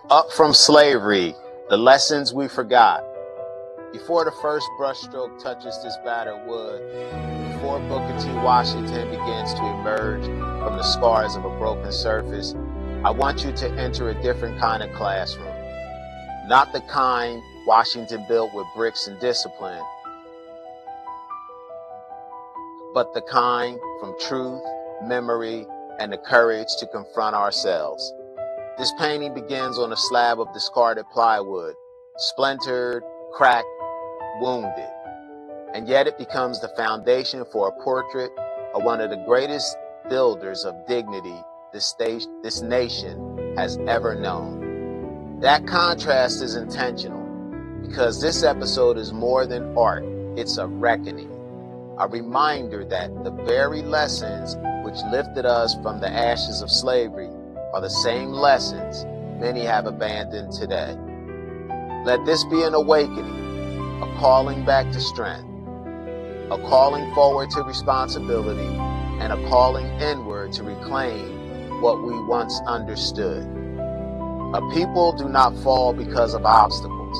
Up from slavery, the lessons we forgot. Before the first brushstroke touches this battered wood, before Booker T. Washington begins to emerge from the scars of a broken surface, I want you to enter a different kind of classroom. Not the kind Washington built with bricks and discipline, but the kind from truth, memory, and the courage to confront ourselves. This painting begins on a slab of discarded plywood, splintered, cracked, wounded. And yet it becomes the foundation for a portrait of one of the greatest builders of dignity this nation has ever known. That contrast is intentional because this episode is more than art. It's a reckoning, a reminder that the very lessons which lifted us from the ashes of slavery are the same lessons many have abandoned today. Let this be an awakening, a calling back to strength, a calling forward to responsibility, and a calling inward to reclaim what we once understood. A people do not fall because of obstacles.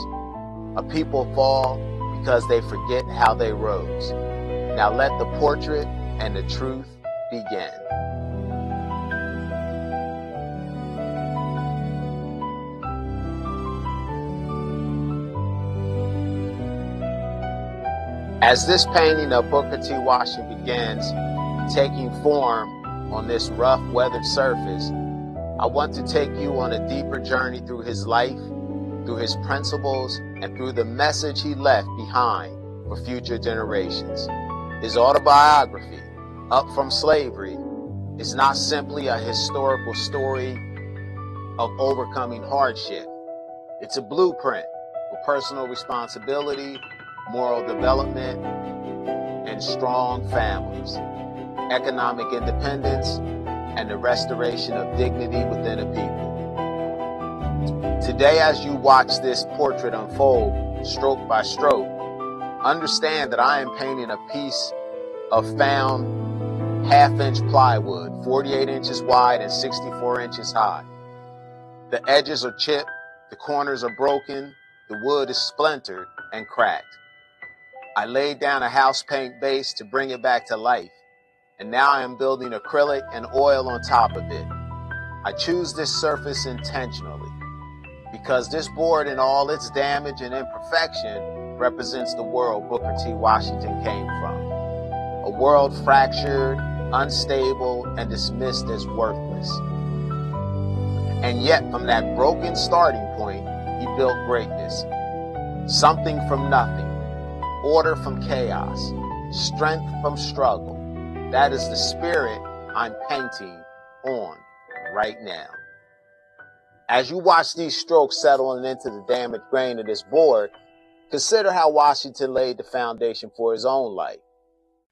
A people fall because they forget how they rose. Now let the portrait and the truth begin. As this painting of Booker T. Washington begins taking form on this rough, weathered surface, I want to take you on a deeper journey through his life, through his principles, and through the message he left behind for future generations. His autobiography, Up from Slavery, is not simply a historical story of overcoming hardship. It's a blueprint for personal responsibility, moral development, and strong families, economic independence, and the restoration of dignity within a people. Today, as you watch this portrait unfold, stroke by stroke, understand that I am painting a piece of found half-inch plywood, 48 inches wide and 64 inches high. The edges are chipped, the corners are broken, the wood is splintered and cracked. I laid down a house paint base to bring it back to life, and now I am building acrylic and oil on top of it. I choose this surface intentionally because this board, in all its damage and imperfection, represents the world Booker T. Washington came from. A world fractured, unstable, and dismissed as worthless. And yet, from that broken starting point, he built greatness. Something from nothing. Order from chaos, strength from struggle. That is the spirit I'm painting on right now. As you watch these strokes settling into the damaged grain of this board, consider how Washington laid the foundation for his own life.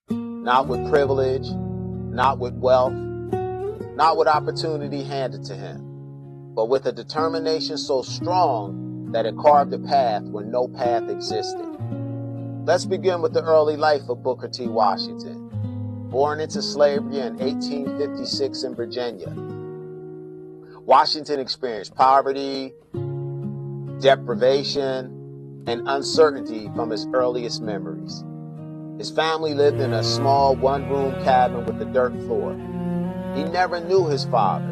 Not with privilege, not with wealth, not with opportunity handed to him, but with a determination so strong that it carved a path where no path existed. Let's begin with the early life of Booker T. Washington. Born into slavery in 1856 in Virginia, Washington experienced poverty, deprivation, and uncertainty from his earliest memories. His family lived in a small one-room cabin with a dirt floor. He never knew his father.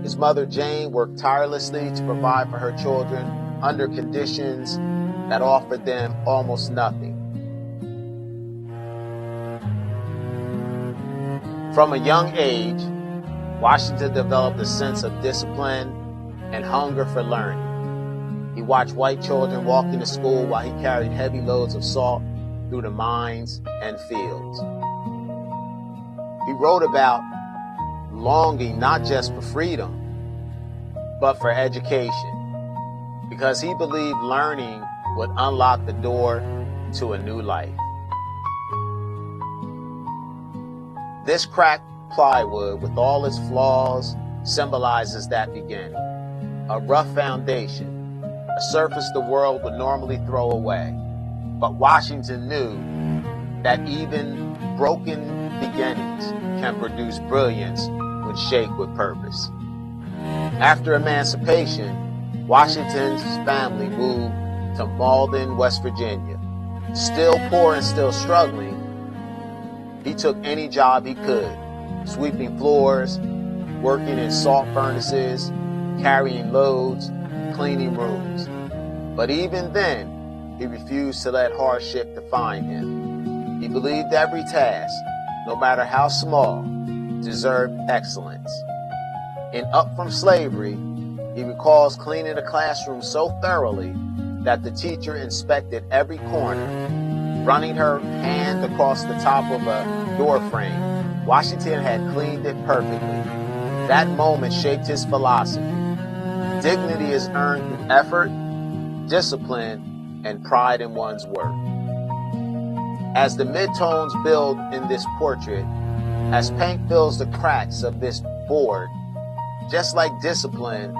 His mother, Jane, worked tirelessly to provide for her children under conditions that offered them almost nothing. From a young age, Washington developed a sense of discipline and hunger for learning. He watched white children walking to school while he carried heavy loads of salt through the mines and fields. He wrote about longing not just for freedom, but for education, because he believed learning would unlock the door to a new life. This cracked plywood, with all its flaws, symbolizes that beginning. A rough foundation, a surface the world would normally throw away. But Washington knew that even broken beginnings can produce brilliance when shaped with purpose. After emancipation, Washington's family moved to Malden, West Virginia. Still poor and still struggling, he took any job he could, sweeping floors, working in salt furnaces, carrying loads, cleaning rooms. But even then, he refused to let hardship define him. He believed every task, no matter how small, deserved excellence. In Up From Slavery, he recalls cleaning the classroom so thoroughly that the teacher inspected every corner, running her hand across the top of a door frame. Washington had cleaned it perfectly. That moment shaped his philosophy. Dignity is earned through effort, discipline, and pride in one's work. As the midtones build in this portrait, as paint fills the cracks of this board, just like discipline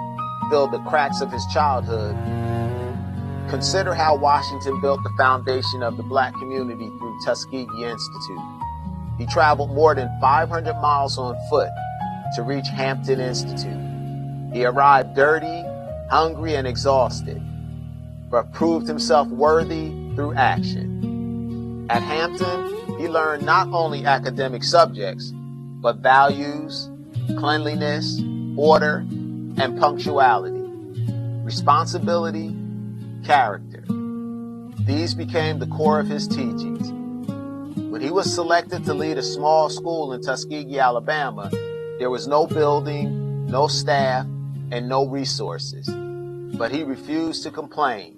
filled the cracks of his childhood, consider how Washington built the foundation of the Black community through Tuskegee Institute. He traveled more than 500 miles on foot to reach Hampton Institute. He arrived dirty, hungry, and exhausted, but proved himself worthy through action. At Hampton, he learned not only academic subjects, but values, cleanliness, order, and punctuality, responsibility, character. These became the core of his teachings. When he was selected to lead a small school in Tuskegee, Alabama, there was no building, no staff, and no resources. But he refused to complain,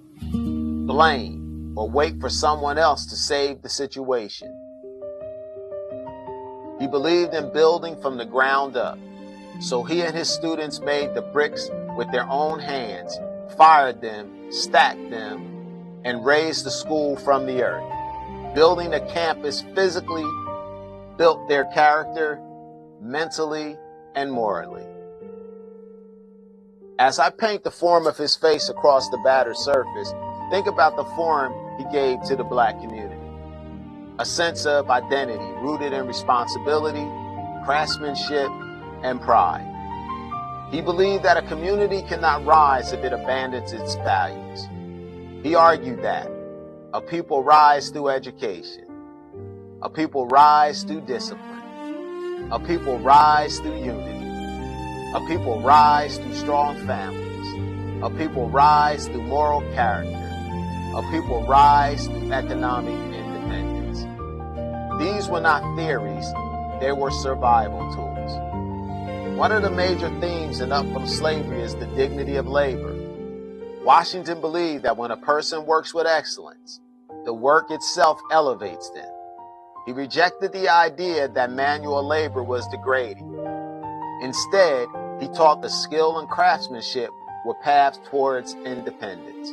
blame, or wait for someone else to save the situation. He believed in building from the ground up. So he and his students made the bricks with their own hands, fired them, stacked them, and raised the school from the earth. Building a campus physically built their character, mentally, and morally. As I paint the form of his face across the battered surface, think about the form he gave to the Black community. A sense of identity rooted in responsibility, craftsmanship, and pride. He believed that a community cannot rise if it abandons its values. He argued that a people rise through education, a people rise through discipline, a people rise through unity, a people rise through strong families, a people rise through moral character, a people rise through economic independence. These were not theories, they were survival tools. One of the major themes in Up From Slavery is the dignity of labor. Washington believed that when a person works with excellence, the work itself elevates them. He rejected the idea that manual labor was degrading. Instead, he taught the skill and craftsmanship were paths towards independence.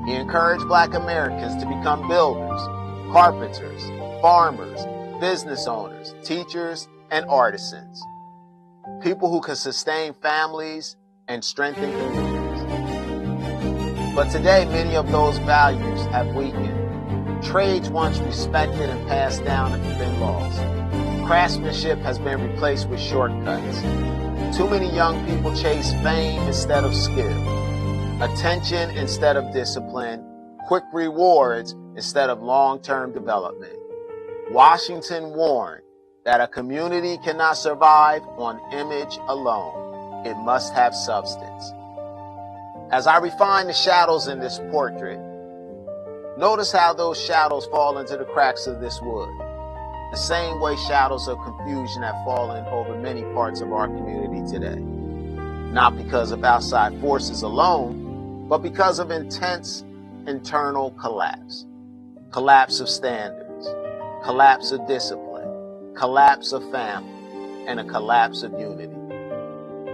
He encouraged Black Americans to become builders, carpenters, farmers, business owners, teachers, and artisans. People who could sustain families and strengthen communities. But today, many of those values have weakened. Trades once respected and passed down have been lost. Craftsmanship has been replaced with shortcuts. Too many young people chase fame instead of skill, attention instead of discipline, quick rewards instead of long-term development. Washington warned that a community cannot survive on image alone. It must have substance. As I refine the shadows in this portrait, notice how those shadows fall into the cracks of this wood. The same way shadows of confusion have fallen over many parts of our community today. Not because of outside forces alone, but because of intense internal collapse. Collapse of standards, collapse of discipline, collapse of family, and a collapse of unity.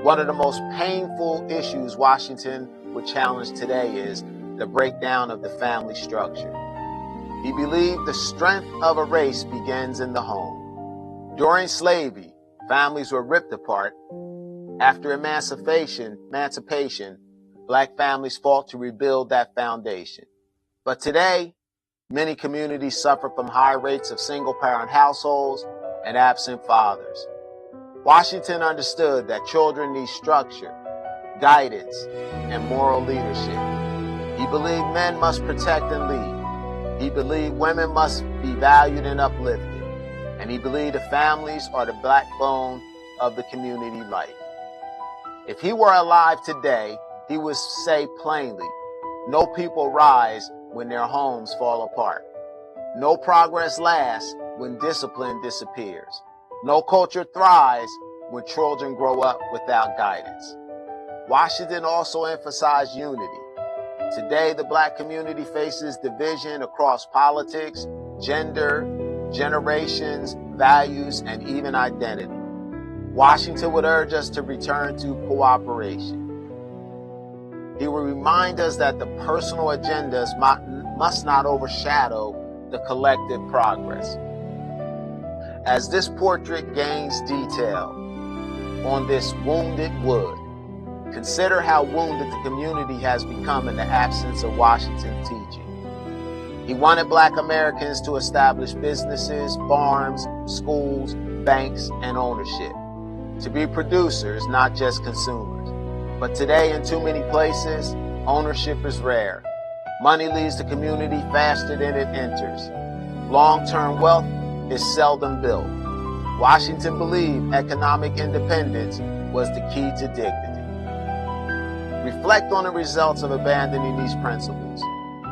One of the most painful issues Washington would challenge today is the breakdown of the family structure. He believed the strength of a race begins in the home. During slavery, families were ripped apart. After emancipation, Black families fought to rebuild that foundation. But today, many communities suffer from high rates of single-parent households and absent fathers. Washington understood that children need structure, guidance, and moral leadership. He believed men must protect and lead. He believed women must be valued and uplifted. And he believed the families are the backbone of the community life. If he were alive today, he would say plainly, no people rise when their homes fall apart. No progress lasts when discipline disappears. No culture thrives when children grow up without guidance. Washington also emphasized unity. Today, the Black community faces division across politics, gender, generations, values, and even identity. Washington would urge us to return to cooperation. He would remind us that the personal agendas must not overshadow the collective progress. As this portrait gains detail on this wounded wood, consider how wounded the community has become in the absence of Washington's teaching. He wanted Black Americans to establish businesses, farms, schools, banks, and ownership. To be producers, not just consumers. But today, in too many places, ownership is rare. Money leaves the community faster than it enters. Long-term wealth is seldom built. Washington believed economic independence was the key to dignity. Reflect on the results of abandoning these principles.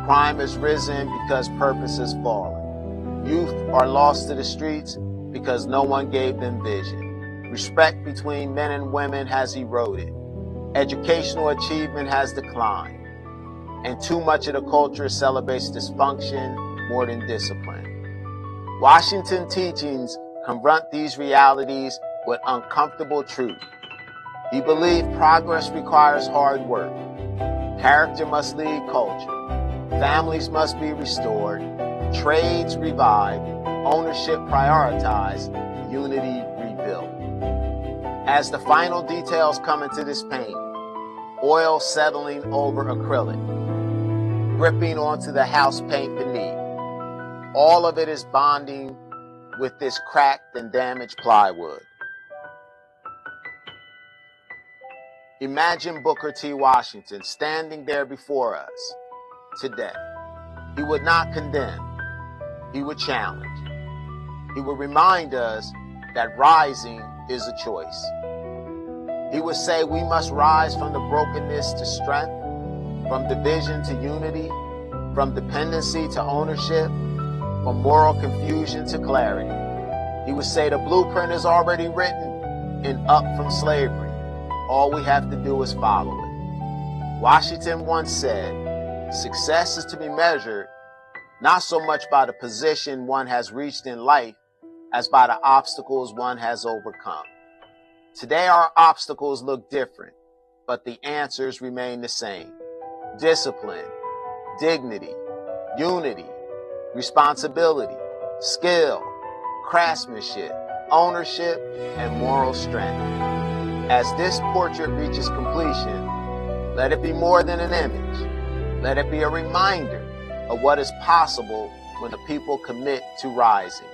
Crime has risen because purpose has fallen. Youth are lost to the streets because no one gave them vision. Respect between men and women has eroded. Educational achievement has declined. And too much of the culture celebrates dysfunction more than discipline. Washington's teachings confront these realities with uncomfortable truth. He believed progress requires hard work. Character must lead culture. Families must be restored, trades revived, ownership prioritized, unity rebuilt. As the final details come into this painting, oil settling over acrylic, dripping onto the house paint beneath, all of it is bonding with this cracked and damaged plywood. Imagine Booker T. Washington standing there before us today. He would not condemn. He would challenge. He would remind us that rising is a choice. He would say we must rise from the brokenness to strength, from division to unity, from dependency to ownership, from moral confusion to clarity. He would say the blueprint is already written and up from slavery. All we have to do is follow it. Washington once said, success is to be measured not so much by the position one has reached in life as by the obstacles one has overcome. Today our obstacles look different, but the answers remain the same. Discipline, dignity, unity, responsibility, skill, craftsmanship, ownership, and moral strength. As this portrait reaches completion, let it be more than an image. Let it be a reminder of what is possible when the people commit to rising.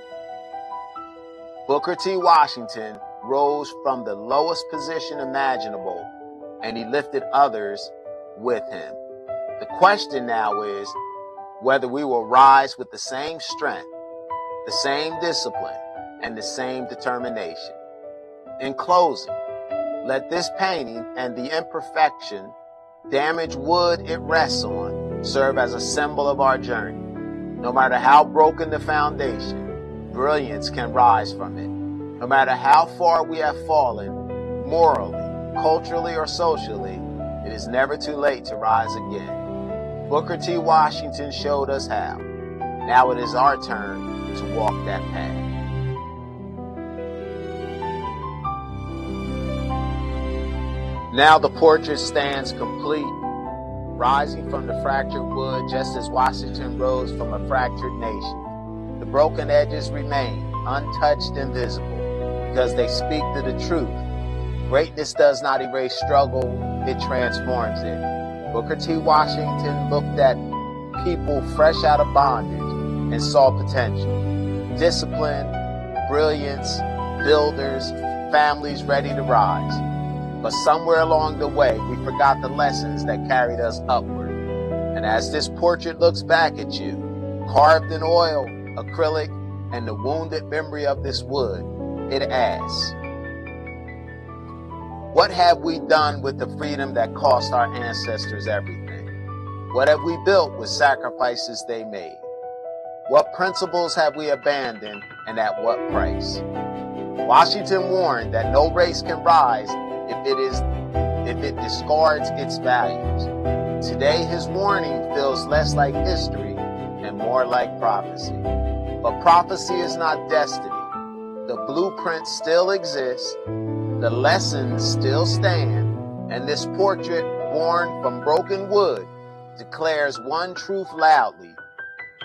Booker T. Washington rose from the lowest position imaginable, and he lifted others with him. The question now is whether we will rise with the same strength, the same discipline, and the same determination. In closing, let this painting and the imperfection, damaged wood it rests on, serve as a symbol of our journey. No matter how broken the foundation, brilliance can rise from it. No matter how far we have fallen, morally, culturally, or socially, it is never too late to rise again. Booker T. Washington showed us how. Now it is our turn to walk that path. Now the portrait stands complete, rising from the fractured wood just as Washington rose from a fractured nation. The broken edges remain untouched and visible because they speak to the truth. Greatness does not erase struggle, it transforms it. Booker T. Washington looked at people fresh out of bondage and saw potential. Discipline, brilliance, builders, families ready to rise. But somewhere along the way, we forgot the lessons that carried us upward. And as this portrait looks back at you, carved in oil, acrylic, and the wounded memory of this wood, it asks, what have we done with the freedom that cost our ancestors everything? What have we built with sacrifices they made? What principles have we abandoned, and at what price? Washington warned that no race can rise if it discards its values. Today, his warning feels less like history and more like prophecy. But prophecy is not destiny. The blueprint still exists, the lessons still stand, and this portrait, born from broken wood, declares one truth loudly: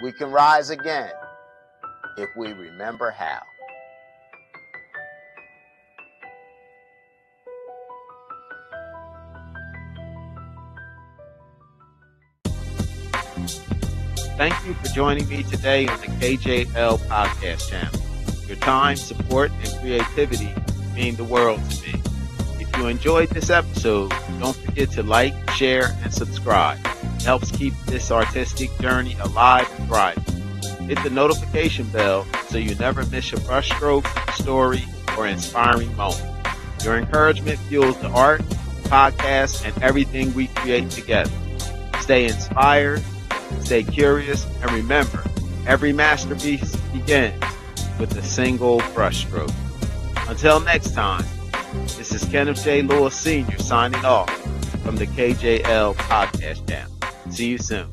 we can rise again if we remember how. Thank you for joining me today on the KJL Podcast Channel. Your time, support, and creativity mean the world to me. If you enjoyed this episode, don't forget to like, share, and subscribe. It helps keep this artistic journey alive and thriving. Hit the notification bell so you never miss a brushstroke, story, or inspiring moment. Your encouragement fuels the art, podcast, and everything we create together. Stay inspired, stay curious, and remember, every masterpiece begins with a single brushstroke. Until next time, this is Kenneth J. Sr. signing off from the KJL Podcast Channel. See you soon.